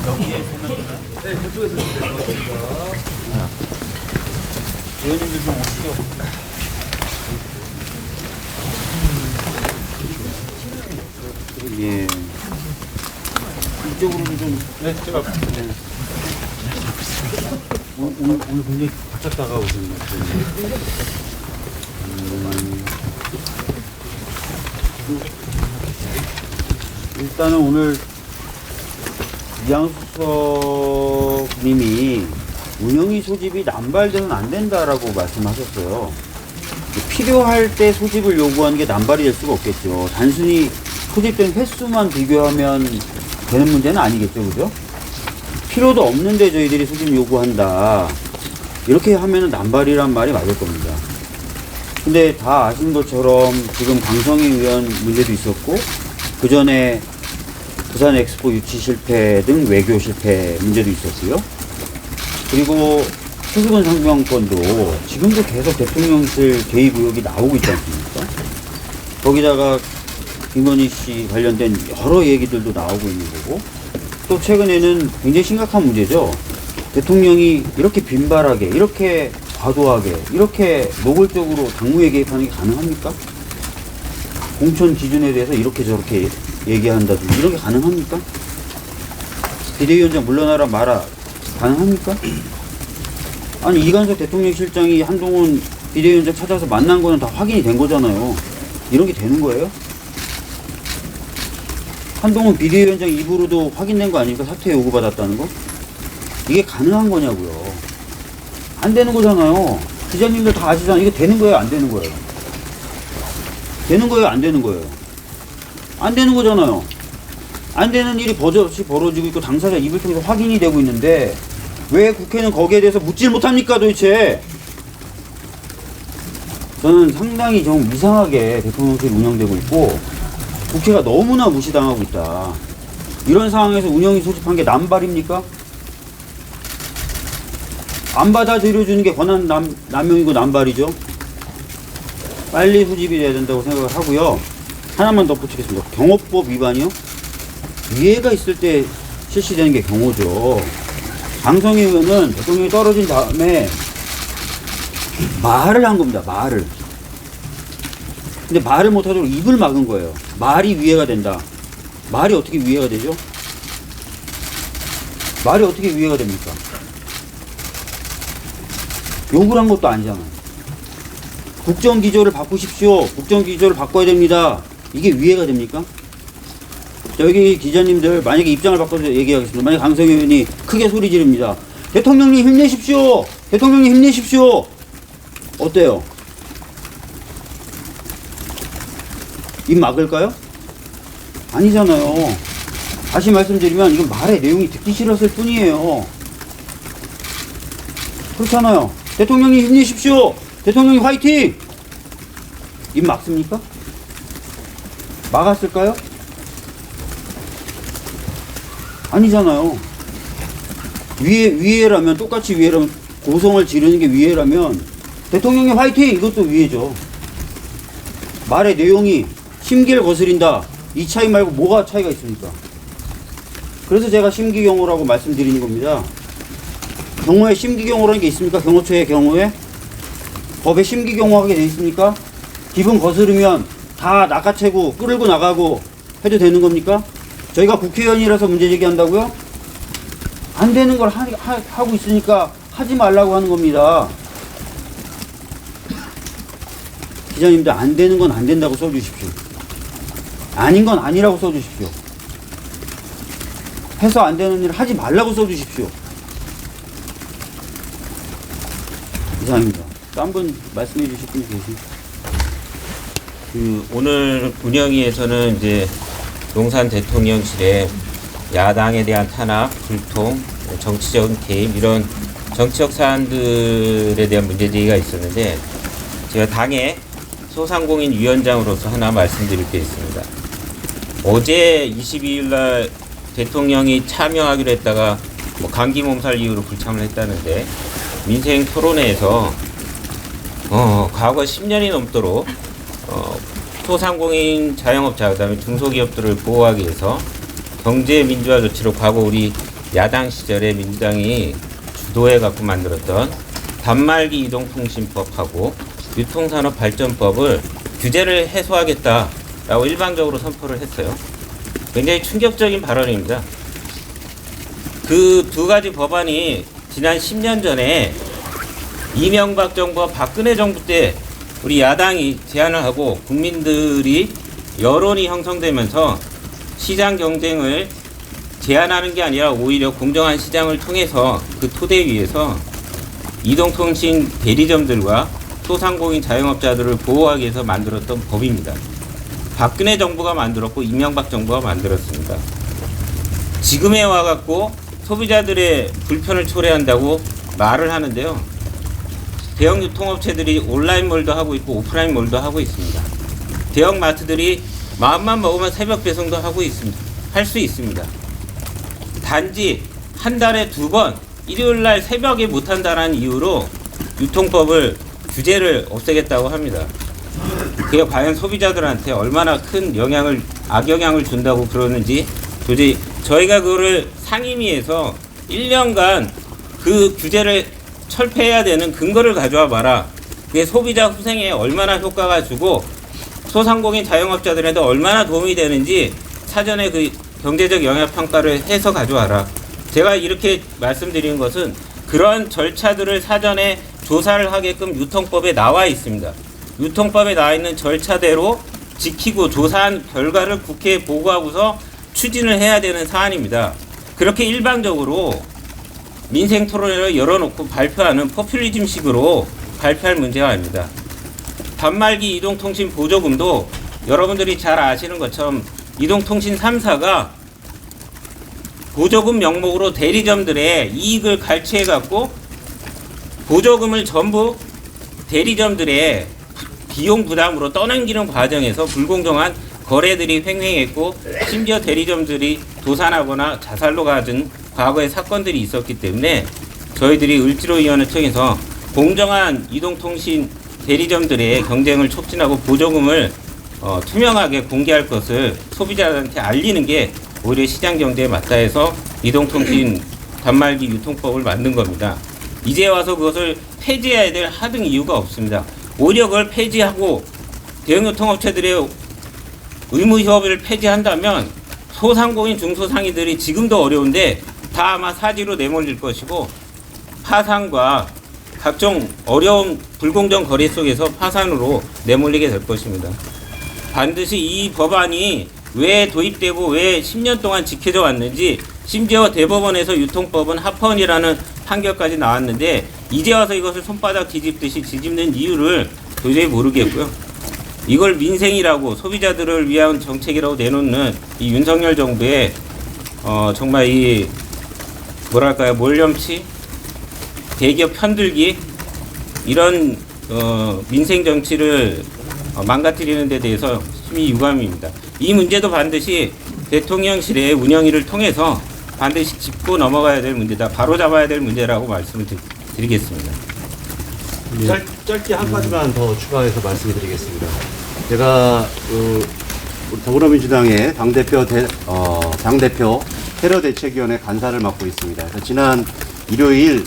여기에 세면대가? 네, 그쪽에서 들어가겠습니다. 의원님들 좀 오시죠. 예. 이쪽으로도 좀. 네, 제가. 네. 오늘 굉장히 바짝 다가오시는 것 같아요. 일단은 오늘 이양수석님이 운영위 소집이 남발되면 안 된다라고 말씀하셨어요. 필요할 때 소집을 요구하는 게 남발이 될 수가 없겠죠. 단순히 소집된 횟수만 비교하면 되는 문제는 아니겠죠, 그죠? 필요도 없는데 저희들이 소집 요구한다. 이렇게 하면은 남발이란 말이 맞을 겁니다. 근데 다 아시는 것처럼 지금 강성희 의원 문제도 있었고, 그 전에 부산 엑스포 유치 실패 등 외교 실패 문제도 있었고요. 그리고 최수근 상병권도 지금도 계속 대통령실 개입 의혹이 나오고 있지 않습니까? 거기다가 김건희 씨 관련된 여러 얘기들도 나오고 있는 거고, 또 최근에는 굉장히 심각한 문제죠. 대통령이 이렇게 빈발하게, 이렇게 과도하게, 이렇게 노골적으로 당무에 개입하는 게 가능합니까? 공천 기준에 대해서 이렇게 저렇게 얘기한다든지 이런 게 가능합니까? 비대위원장 물러나라 마라 가능합니까? 아니 이관석 대통령 실장이 한동훈 비대위원장 찾아서 만난 거는 다 확인이 된 거잖아요. 이런 게 되는 거예요? 한동훈 비대위원장 입으로도 확인된 거 아닙니까? 사퇴 요구받았다는 거? 이게 가능한 거냐고요. 안 되는 거잖아요. 기자님들 다 아시잖아요. 이게 되는 거예요? 안 되는 거예요? 되는 거예요? 안 되는 거예요? 안 되는 거잖아요. 안 되는 일이 버젓이 벌어지고 있고 당사자 입을 통해서 확인이 되고 있는데 왜 국회는 거기에 대해서 묻질 못합니까 도대체? 저는 상당히 좀 이상하게 대통령실이 운영되고 있고 국회가 너무나 무시당하고 있다. 이런 상황에서 운영이 소집한 게 남발입니까? 안 받아들여주는 게 권한 남용이고 남발이죠. 빨리 소집이 돼야 된다고 생각을 하고요. 하나만 덧붙이겠습니다. 경호법 위반이요? 위해가 있을 때 실시되는 게 경호죠. 강성희 의원은 대통령이 떨어진 다음에 말을 한 겁니다. 말을. 근데 말을 못하도록 입을 막은 거예요. 말이 위해가 된다. 말이 어떻게 위해가 되죠? 말이 어떻게 위해가 됩니까? 욕을 한 것도 아니잖아요. 국정기조를 바꾸십시오. 국정기조를 바꿔야 됩니다. 이게 위해가 됩니까? 여기 기자님들 만약에 입장을 바꿔서 얘기하겠습니다. 만약에 강성희 의원이 크게 소리 지릅니다. 대통령님 힘내십시오. 대통령님 힘내십시오. 어때요? 입 막을까요? 아니잖아요. 다시 말씀드리면 이건 말의 내용이 듣기 싫었을 뿐이에요. 그렇잖아요. 대통령님 힘내십시오. 대통령님 화이팅! 입 막습니까? 막았을까요? 아니잖아요. 위해라면, 똑같이 위해라면, 고성을 지르는 게 위해라면, 대통령님 화이팅! 이것도 위해죠. 말의 내용이 심기를 거스린다. 이 차이 말고 뭐가 차이가 있습니까? 그래서 제가 심기경호라고 말씀드리는 겁니다. 경호에 심기경호라는 게 있습니까? 경호처의 경호에? 법에 심기경호하게 돼 있습니까? 기분 거스르면 다 낚아채고 끌고 나가고 해도 되는 겁니까? 저희가 국회의원이라서 문제 제기한다고요? 안 되는 걸 하고 있으니까 하지 말라고 하는 겁니다. 기자님들 안 되는 건 안 된다고 써주십시오. 아닌 건 아니라고 써주십시오. 해서 안 되는 일을 하지 말라고 써주십시오. 이상입니다. 또 한 분 말씀해 주실 분이 계십니까? 오늘 운영위에서는 이제 용산 대통령실에 야당에 대한 탄압, 불통, 정치적 개입 이런 정치적 사안들에 대한 문제제기가 있었는데 제가 당의 소상공인 위원장으로서 하나 말씀드릴 게 있습니다. 어제 22일 날 대통령이 참여하기로 했다가 뭐 감기 몸살 이유로 불참을 했다는데 민생 토론회에서 과거 10년이 넘도록 소상공인 자영업자 그다음에 중소기업들을 보호하기 위해서 경제 민주화 조치로 과거 우리 야당 시절에 민주당이 주도해 갖고 만들었던 단말기 이동통신법하고 유통산업발전법을 규제를 해소하겠다라고 일방적으로 선포를 했어요. 굉장히 충격적인 발언입니다. 그 두 가지 법안이 지난 10년 전에 이명박 정부와 박근혜 정부 때 우리 야당이 제안을 하고 국민들이 여론이 형성되면서 시장 경쟁을 제한하는 게 아니라 오히려 공정한 시장을 통해서 그 토대 위에서 이동통신 대리점들과 소상공인 자영업자들을 보호하기 위해서 만들었던 법입니다. 박근혜 정부가 만들었고 이명박 정부가 만들었습니다. 지금에 와갖고 소비자들의 불편을 초래한다고 말을 하는데요. 대형 유통업체들이 온라인몰도 하고 있고 오프라인몰도 하고 있습니다. 대형 마트들이 마음만 먹으면 새벽 배송도 하고 있습니다. 할 수 있습니다. 단지 한 달에 2번 일요일날 새벽에 못한다는 이유로 유통법을 규제를 없애겠다고 합니다. 그게 과연 소비자들한테 얼마나 큰 악영향을 준다고 그러는지 도저히 저희가 그거를 상임위에서 1년간 그 규제를 철폐해야 되는 근거를 가져와 봐라. 그게 소비자 후생에 얼마나 효과가 주고 소상공인 자영업자들에도 얼마나 도움이 되는지 사전에 그 경제적 영향평가를 해서 가져와라. 제가 이렇게 말씀드리는 것은 그런 절차들을 사전에 조사를 하게끔 유통법에 나와 있습니다. 유통법에 나와 있는 절차대로 지키고 조사한 결과를 국회에 보고하고서 추진을 해야 되는 사안입니다. 그렇게 일방적으로 민생 토론회를 열어놓고 발표하는 포퓰리즘식으로 발표할 문제가 아닙니다. 단말기 이동통신 보조금도 여러분들이 잘 아시는 것처럼 이동통신 3사가 보조금 명목으로 대리점들의 이익을 갈취해갖고 보조금을 전부 대리점들의 비용 부담으로 떠넘기는 과정에서 불공정한 거래들이 횡행했고 심지어 대리점들이 도산하거나 자살로 가진 과거의 사건들이 있었기 때문에 저희들이 을지로위원회 통해서 공정한 이동통신 대리점들의 경쟁을 촉진하고 보조금을 투명하게 공개할 것을 소비자한테 알리는 게 오히려 시장 경제에 맞다 해서 이동통신 단말기 유통법을 만든 겁니다. 이제 와서 그것을 폐지해야 될 하등 이유가 없습니다. 오히려 그걸 폐지하고 대형유통업체들의 의무협의를 폐지한다면 소상공인 중소상인들이 지금도 어려운데 다 아마 사지로 내몰릴 것이고 파산과 각종 어려운 불공정 거래 속에서 파산으로 내몰리게 될 것입니다. 반드시 이 법안이 왜 도입되고 왜 10년 동안 지켜져 왔는지 심지어 대법원에서 유통법은 합헌이라는 판결까지 나왔는데 이제 와서 이것을 손바닥 뒤집듯이 뒤집는 이유를 도저히 모르겠고요. 이걸 민생이라고 소비자들을 위한 정책이라고 내놓는 이 윤석열 정부의 정말 이 뭐랄까요 몰염치 대기업 편들기 이런 민생 정치를 망가뜨리는 데 대해서 심히 유감입니다. 이 문제도 반드시 대통령실의 운영위를 통해서 반드시 짚고 넘어가야 될 문제다. 바로 잡아야 될 문제라고 말씀을 드리겠습니다. 짧게 한 가지만 더 추가해서 말씀을 드리겠습니다. 제가 우리 더불어민주당의 당대표 테러 대책위원회 간사를 맡고 있습니다. 그래서 지난 일요일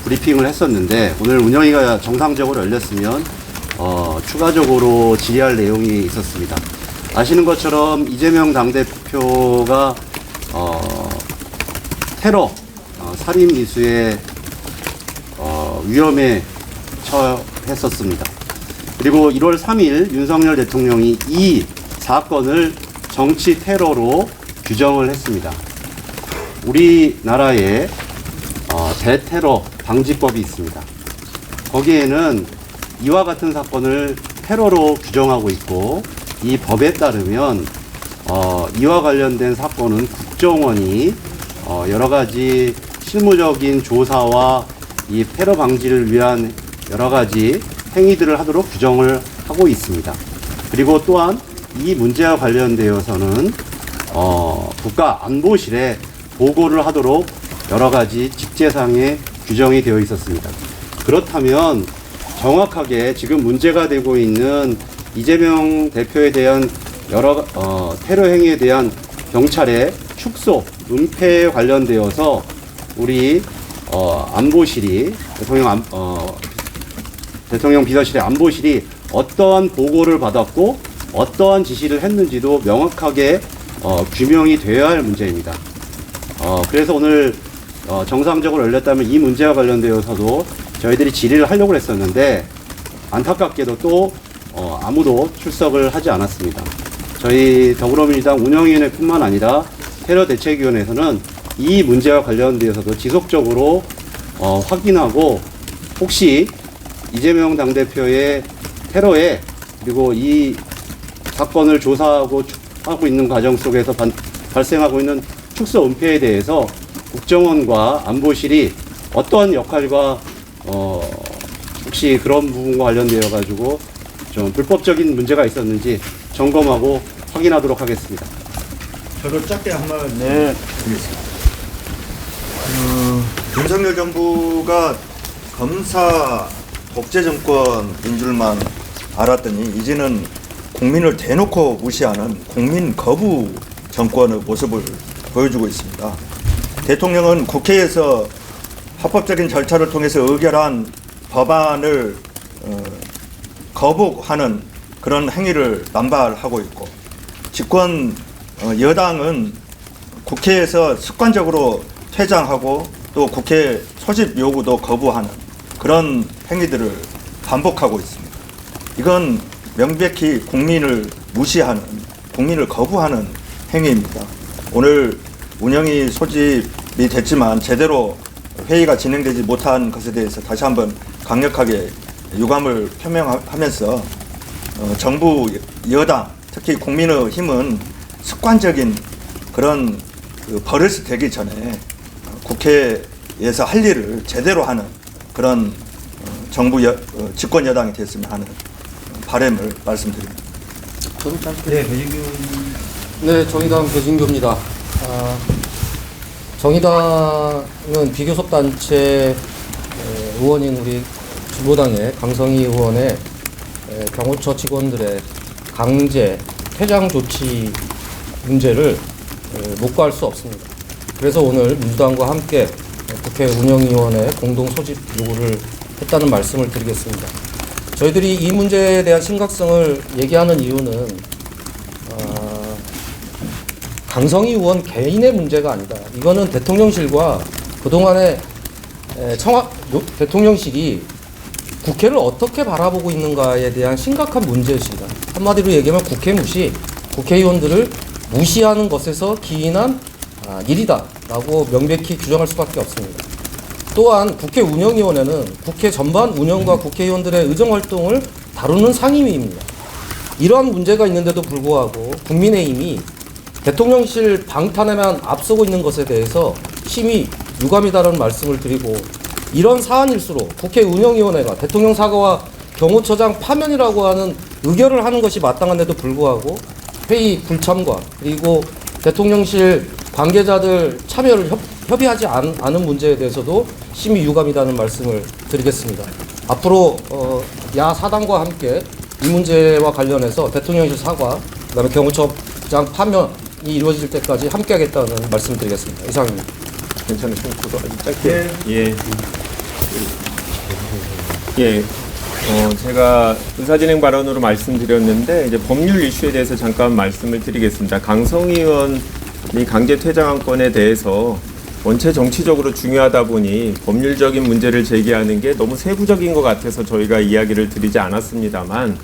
브리핑을 했었는데 오늘 운영위가 정상적으로 열렸으면 추가적으로 질의할 내용이 있었습니다. 아시는 것처럼 이재명 당대표가 테러 살인 미수의 위험에 처했었습니다. 그리고 1월 3일 윤석열 대통령이 이 사건을 정치 테러로 규정을 했습니다. 우리나라에 대테러 방지법이 있습니다. 거기에는 이와 같은 사건을 테러로 규정하고 있고 이 법에 따르면 이와 관련된 사건은 국정원이 여러 가지 실무적인 조사와 이 테러 방지를 위한 여러 가지 행위들을 하도록 규정을 하고 있습니다. 그리고 또한 이 문제와 관련되어서는 국가안보실에 보고를 하도록 여러 가지 직제상의 규정이 되어 있었습니다. 그렇다면 정확하게 지금 문제가 되고 있는 이재명 대표에 대한 여러 테러 행위에 대한 경찰의 축소, 은폐에 관련되어서 우리 안보실이 대통령 비서실의 안보실이 어떠한 보고를 받았고 어떠한 지시를 했는지도 명확하게 규명이 되어야 할 문제입니다. 그래서 오늘 정상적으로 열렸다면 이 문제와 관련되어서도 저희들이 질의를 하려고 했었는데 안타깝게도 또 아무도 출석을 하지 않았습니다. 저희 더불어민주당 운영위원회뿐만 아니라 테러대책위원회에서는 이 문제와 관련되어서도 지속적으로 확인하고 혹시 이재명 당대표의 테러에 그리고 이 사건을 조사하고 하고 있는 과정 속에서 발생하고 있는 축소 은폐에 대해서 국정원과 안보실이 어떠한 역할과 혹시 그런 부분과 관련되어 가지고 좀 불법적인 문제가 있었는지 점검하고 확인하도록 하겠습니다. 저도 짧게 한 말 드리겠습니다. 윤석열 정부가 검사 독재 정권인 줄만 알았더니 이제는 국민을 대놓고 무시하는 국민 거부 정권의 모습을 보여주고 있습니다. 대통령은 국회에서 합법적인 절차를 통해서 의결한 법안을 거부하는 그런 행위를 남발하고 있고, 집권 여당은 국회에서 습관적으로 퇴장하고 또 국회 소집 요구도 거부하는 그런 행위들을 반복하고 있습니다. 이건 명백히 국민을 무시하는, 국민을 거부하는 행위입니다. 오늘 운영위 소집이 됐지만 제대로 회의가 진행되지 못한 것에 대해서 다시 한번 강력하게 유감을 표명하면서 정부 여당, 특히 국민의힘은 습관적인 그런 버릇이 되기 전에 국회에서 할 일을 제대로 하는 그런 정부 집권 여당이 됐으면 하는 바람을 말씀드립니다. 네, 배진규. 네, 정의당 배진규입니다. 정의당은 비교섭단체 의원인 우리 진보당의 강성희 의원의 경호처 직원들의 강제 퇴장 조치 문제를 묵과할 수 없습니다. 그래서 오늘 민주당과 함께 국회 운영위원회 공동 소집 요구를 했다는 말씀을 드리겠습니다. 저희들이 이 문제에 대한 심각성을 얘기하는 이유는 강성희 의원 개인의 문제가 아니다. 이거는 대통령실과 그동안에 대통령실이 국회를 어떻게 바라보고 있는가에 대한 심각한 문제의식이다. 한마디로 얘기하면 국회 무시, 국회의원들을 무시하는 것에서 기인한 일이다 라고 명백히 규정할 수밖에 없습니다. 또한 국회 운영위원회는 국회 전반 운영과 국회의원들의 의정활동을 다루는 상임위입니다. 이러한 문제가 있는데도 불구하고 국민의힘이 대통령실 방탄에만 앞서고 있는 것에 대해서 심히 유감이다라는 말씀을 드리고, 이런 사안일수록 국회 운영위원회가 대통령 사과와 경호처장 파면이라고 하는 의결을 하는 것이 마땅한데도 불구하고 회의 불참과 그리고 대통령실 관계자들 참여를 협의하지 않은 문제에 대해서도 심히 유감이라는 말씀을 드리겠습니다. 앞으로 야사당과 함께 이 문제와 관련해서 대통령실 사과, 그다음에 경호처장 파면이 이루어질 때까지 함께하겠다는 말씀을 드리겠습니다. 이상입니다. 괜찮으시면 저도 아주 짧게. 예. 제가 의사진행 발언으로 말씀드렸는데 이제 법률 이슈에 대해서 잠깐 말씀을 드리겠습니다. 강성희 의원이 강제 퇴장한 건에 대해서 원체 정치적으로 중요하다 보니 법률적인 문제를 제기하는 게 너무 세부적인 것 같아서 저희가 이야기를 드리지 않았습니다만,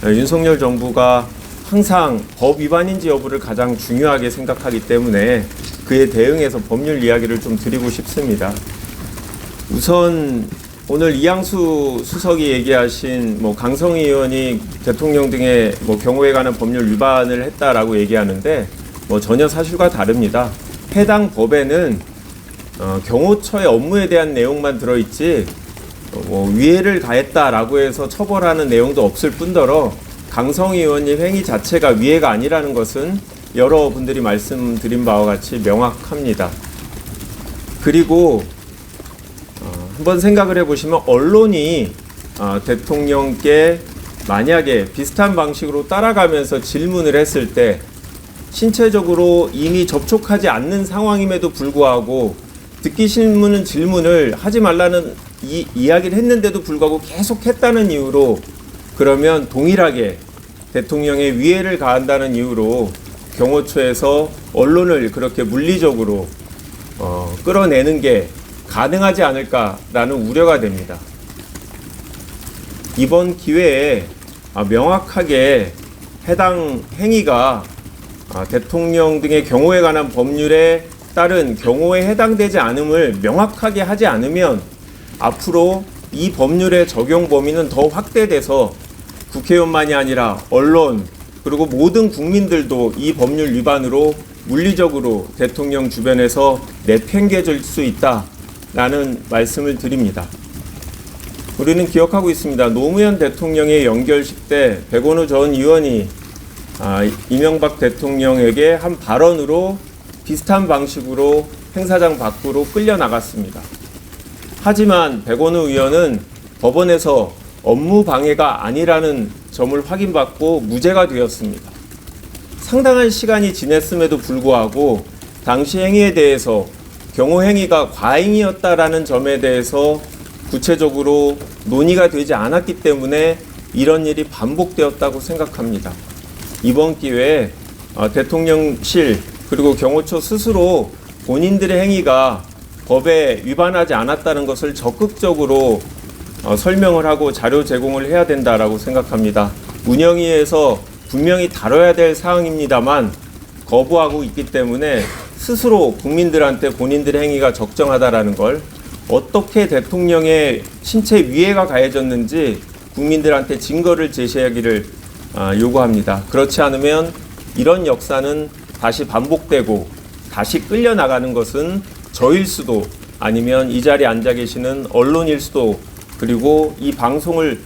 윤석열 정부가 항상 법 위반인지 여부를 가장 중요하게 생각하기 때문에 그에 대응해서 법률 이야기를 좀 드리고 싶습니다. 우선 오늘 이양수 수석이 얘기하신 강성희 의원이 대통령 등의 경호에 관한 법률 위반을 했다라고 얘기하는데 전혀 사실과 다릅니다. 해당 법에는 경호처의 업무에 대한 내용만 들어있지 위해를 가했다라고 해서 처벌하는 내용도 없을 뿐더러 강성희 의원님 행위 자체가 위해가 아니라는 것은 여러분들이 말씀드린 바와 같이 명확합니다. 그리고 한번 생각을 해보시면 언론이 대통령께 만약에 비슷한 방식으로 따라가면서 질문을 했을 때 신체적으로 이미 접촉하지 않는 상황임에도 불구하고 듣기 싫은 질문을 하지 말라는 이야기를 했는데도 불구하고 계속 했다는 이유로, 그러면 동일하게 대통령의 위해를 가한다는 이유로 경호처에서 언론을 그렇게 물리적으로 끌어내는 게 가능하지 않을까라는 우려가 됩니다. 이번 기회에 명확하게 해당 행위가 대통령 등의 경호에 관한 법률에 따른 경호에 해당되지 않음을 명확하게 하지 않으면 앞으로 이 법률의 적용 범위는 더 확대돼서 국회의원만이 아니라 언론 그리고 모든 국민들도 이 법률 위반으로 물리적으로 대통령 주변에서 내팽개칠 수 있다라는 말씀을 드립니다. 우리는 기억하고 있습니다. 노무현 대통령의 연결식 때 백원우 전 의원이 이명박 대통령에게 한 발언으로 비슷한 방식으로 행사장 밖으로 끌려나갔습니다. 하지만 백원우 의원은 법원에서 업무 방해가 아니라는 점을 확인받고 무죄가 되었습니다. 상당한 시간이 지났음에도 불구하고 당시 행위에 대해서 경호 행위가 과잉이었다라는 점에 대해서 구체적으로 논의가 되지 않았기 때문에 이런 일이 반복되었다고 생각합니다. 이번 기회에 대통령실 그리고 경호처 스스로 본인들의 행위가 법에 위반하지 않았다는 것을 적극적으로 설명을 하고 자료 제공을 해야 된다라고 생각합니다. 운영위에서 분명히 다뤄야 될 사항입니다만 거부하고 있기 때문에 스스로 국민들한테 본인들의 행위가 적정하다라는 걸, 어떻게 대통령의 신체 위해가 가해졌는지 국민들한테 증거를 제시하기를 요구합니다. 그렇지 않으면 이런 역사는 다시 반복되고 다시 끌려나가는 것은 저일 수도, 아니면 이 자리에 앉아 계시는 언론일 수도, 그리고 이 방송을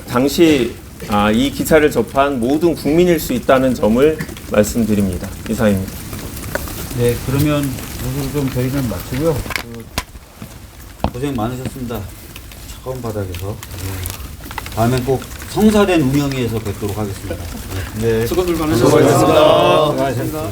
당시 이 기사를 접한 모든 국민일 수 있다는 점을 말씀드립니다. 이상입니다. 네, 그러면 여기서 좀 저희는 마치고요. 고생 많으셨습니다. 차가운 바닥에서. 다음엔 꼭 성사된 운영위에서 뵙도록 하겠습니다. 네. 수고들 많으셨습니다. 수고하셨습니다.